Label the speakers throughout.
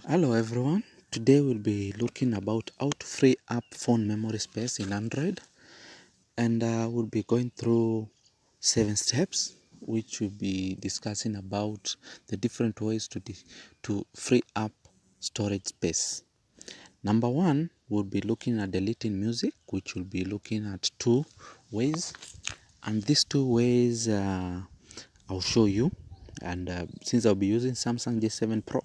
Speaker 1: Hello everyone, today we'll be looking about how to free up phone memory space in Android, and we'll be going through 7 steps which we'll be discussing about the different ways to free up storage space. Number one, we'll be looking at deleting music, which will be looking at 2 ways, and these 2 ways I'll show you. And since I'll be using Samsung J7 Pro,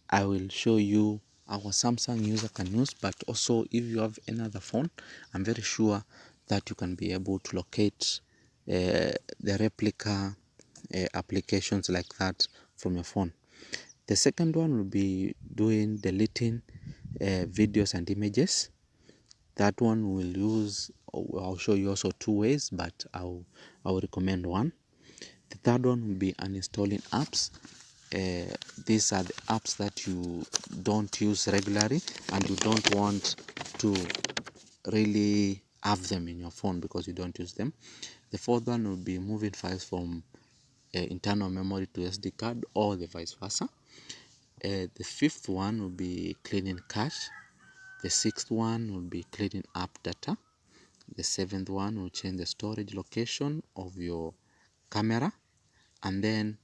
Speaker 1: I will show you our Samsung user can use, but also if you have another phone, I'm very sure that you can be able to locate the replica applications like that from your phone. The second one will be doing deleting videos and images. That one will use, I'll show you also 2 ways, but I'll recommend one. The third one will be uninstalling apps. These are the apps that you don't use regularly and you don't want to really have them in your phone because you don't use them. The fourth one will be moving files from internal memory to SD card or the vice versa. The fifth one will be cleaning cache. The sixth one will be cleaning app data. The seventh one will change the storage location of your camera, and then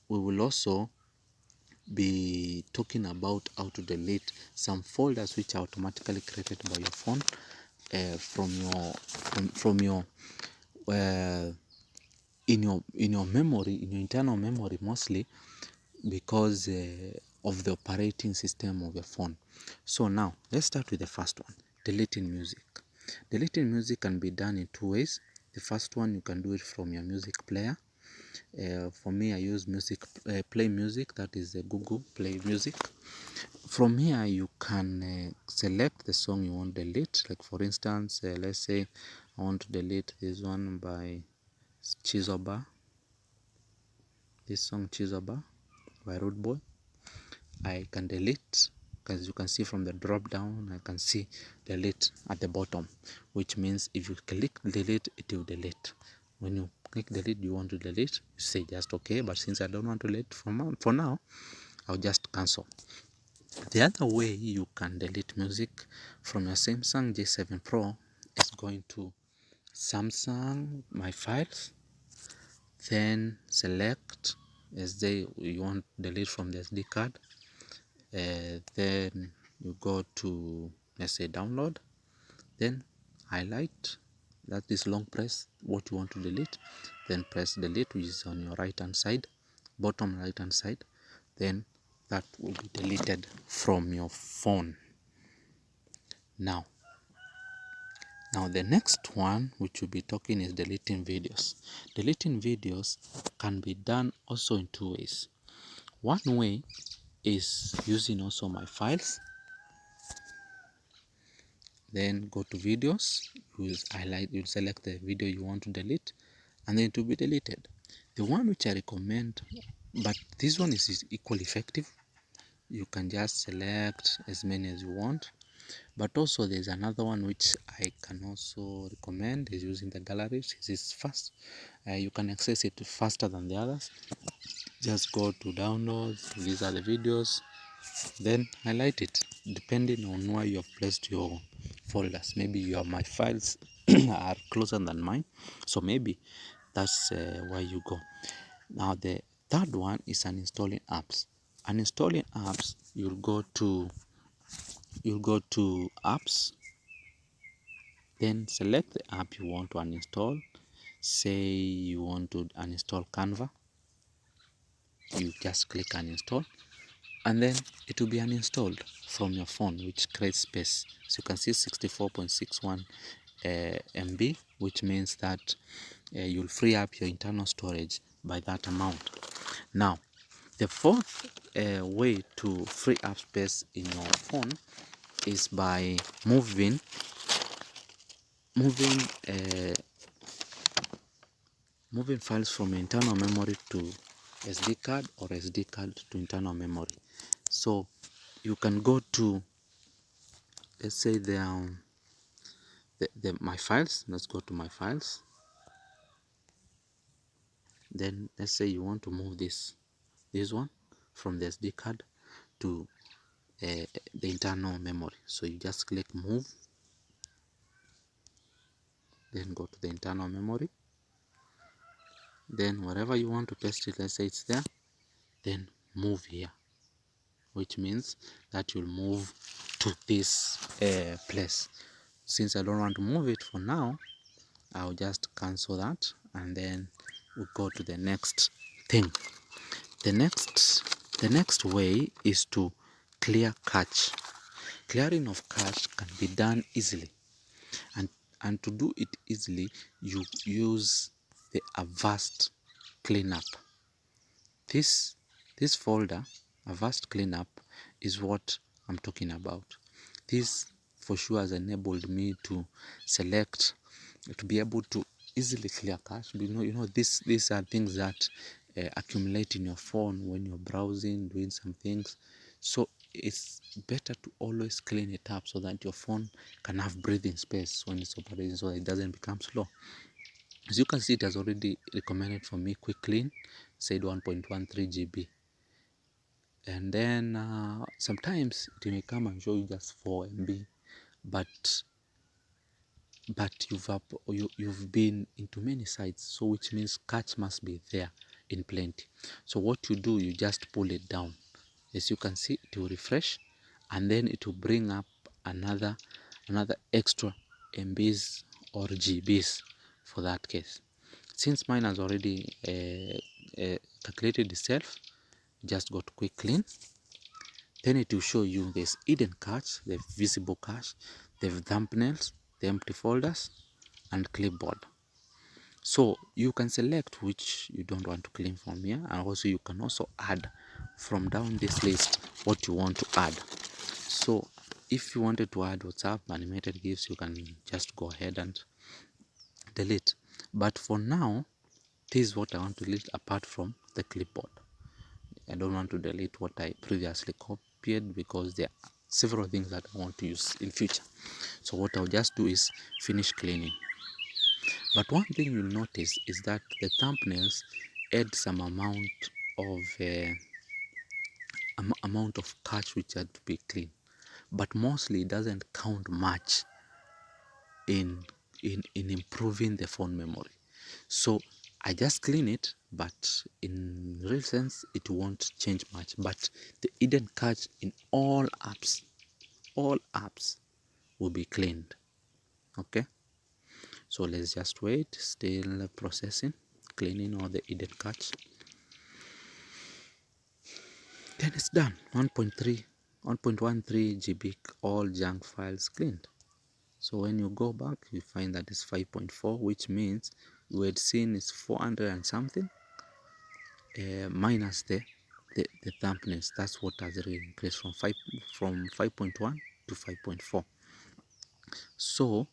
Speaker 1: we will also be talking about how to delete some folders which are automatically created by your phone from your in your memory, in your internal memory mostly, because of the operating system of your phone. So now let's start with the first one, deleting music. Deleting music can be done in 2 ways. The first one, you can do it from your music player. For me, I use play music, that is the Google Play Music. From here you can select the song you want to delete. Like for instance, let's say I want to delete this one by Chizoba, this song Chizoba by Rude Boy. I can delete, as you can see from the drop down, I can see delete at the bottom, which means if you click delete, it will delete. When you click delete, you want to delete, you say just okay, but since I don't want to delete for now, I'll just cancel. The other way you can delete music from your Samsung J7 Pro is going to Samsung My Files, then select SD you want to delete from the SD card, then you go to, let's say, download, then highlight, that is long press what you want to delete, then press delete, which is on your right hand side, bottom right hand side, then that will be deleted from your phone. Now the next one which we'll be talking is deleting videos. Deleting videos can be done also in 2 ways. One way is using also My Files, then go to videos, you'll select the video you want to delete, and then it will be deleted. The one which I recommend, but this one is equally effective, you can just select as many as you want. But also there's another one which I can also recommend, is using the galleries. This is fast, you can access it faster than the others. Just go to downloads, these are the videos, then highlight it depending on where you have placed your folders. Maybe your My Files are closer than mine, so maybe that's where you go. Now the third one is uninstalling apps. Uninstalling apps, you'll go to apps, then select the app you want to uninstall. Say you want to uninstall Canva, you just click uninstall, and then it will be uninstalled from your phone, which creates space. So you can see 64.61 MB, which means that you'll free up your internal storage by that amount. Now the fourth way to free up space in your phone is by moving files from internal memory to SD card or SD card to internal memory. So you can go to, let's say, the My Files. Let's go to My Files. Then let's say you want to move this one from the SD card to the internal memory. So you just click move, then go to the internal memory, then wherever you want to paste it, let's say it's there, then move here, which means that you'll move to this place. Since I don't want to move it for now, I'll just cancel that, and then we'll go to the next thing. The next way is to clear cache. Clearing of cache can be done easily, and to do it easily, you use the avast cleanup. This folder, avast cleanup, is what I'm talking about. This for sure has enabled me to select, to be able to easily clear cache. These are things that accumulate in your phone when you're browsing, doing some things. So it's better to always clean it up so that your phone can have breathing space when it's operating, so that it doesn't become slow. As you can see, it has already recommended for me quick clean, said 1.13 GB. And then sometimes it may come and show you just 4 MB, but you've been into many sites, so which means cache must be there in plenty. So what you do, you just pull it down. As you can see, it will refresh, and then it will bring up another extra MBs or GBs for that case. Since mine has already calculated itself, just go to quick clean. Then it will show you this hidden cache, the visible cache, the thumbnails, the empty folders, and clipboard. So you can select which you don't want to clean from here, and also you can also add from down this list what you want to add. So if you wanted to add WhatsApp animated GIFs, you can just go ahead and delete. But for now, this is what I want to delete apart from the clipboard. I don't want to delete what I previously copied because there are several things that I want to use in future. So what I'll just do is finish cleaning. But one thing you'll notice is that the thumbnails add some amount of cache which had to be clean, but mostly it doesn't count much in improving the phone memory. So I just clean it, but in real sense it won't change much. But the hidden cache in all apps will be cleaned. Okay, so let's just wait. Still processing, cleaning all the hidden cache. Then it's done. 1.13 GB, all junk files cleaned. So when you go back, you find that it's 5.4, which means you had seen it's 400 and something, minus the thumbnails. That's what has really increased from 5.1 to 5.4. So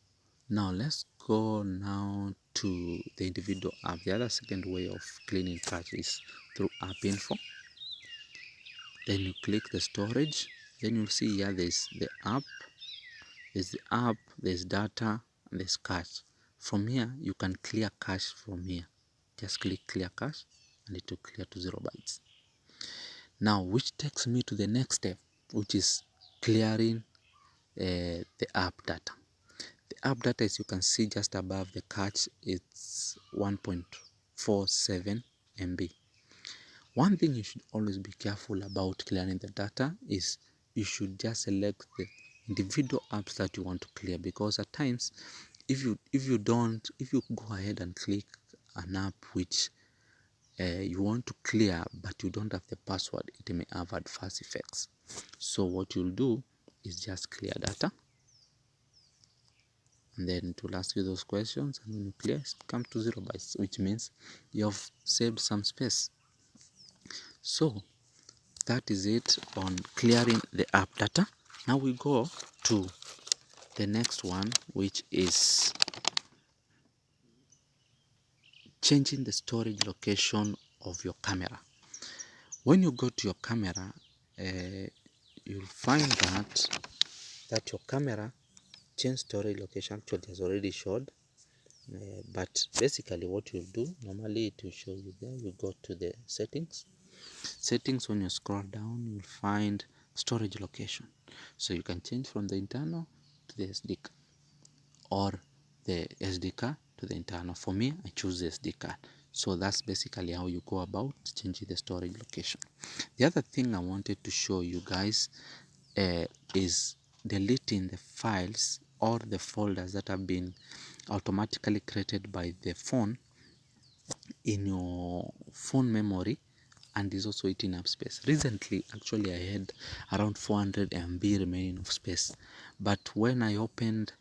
Speaker 1: now let's go now to the individual app. The other second way of cleaning cache is through app info. Then you click the storage. Then you'll see here there's the app, there's data, and there's cache. From here you can clear cache from here. Just click clear cache and it will clear to 0 bytes. Now, which takes me to the next step, which is clearing the app data. The app data, as you can see just above the cache, it's 1.47 MB. One thing you should always be careful about clearing the data is you should just select the individual apps that you want to clear, because at times if you go ahead and click an app which you want to clear but you don't have the password, it may have adverse effects. So what you'll do is just clear data, and then it will ask you those questions, and when you clear, it comes to 0 bytes, which means you have saved some space. So that is it on clearing the app data. Now we go to the next one, which is changing the storage location of your camera. When you go to your camera, you'll find that your camera change storage location actually has already showed, but basically what you'll do, normally it will show you there. You go to the settings. When you scroll down, you'll find storage location. So you can change from the internal to the SD card, or the SD card to the internal. For me, I choose the SD card. So that's basically how you go about changing the storage location. The other thing I wanted to show you guys is deleting the files or the folders that have been automatically created by the phone in your phone memory, and is also eating up space. Recently, actually, I had around 400 MB remaining of space, but when I opened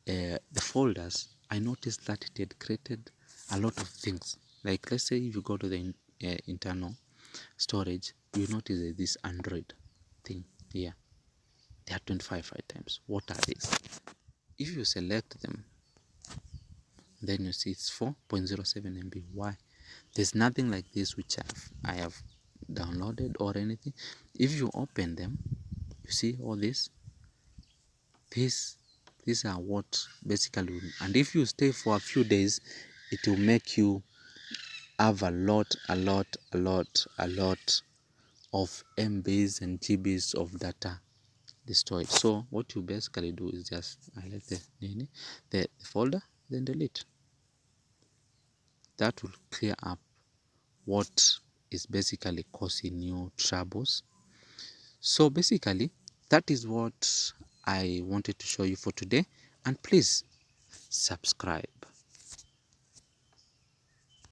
Speaker 1: the folders, I noticed that it had created a lot of things. Like, let's say if you go to the internal storage, you notice this Android thing here. There are 25 items. What are these? If you select them, then you see it's 4.07 MB. Why? There's nothing like this which I have downloaded or anything. If you open them, you see all this. These are what basically, and if you stay for a few days, it will make you have a lot of MBs and GBs of data destroyed. So what you basically do is just highlight the folder, then delete. That will clear up what is basically causing you troubles. So basically, that is what I wanted to show you for today, and please subscribe.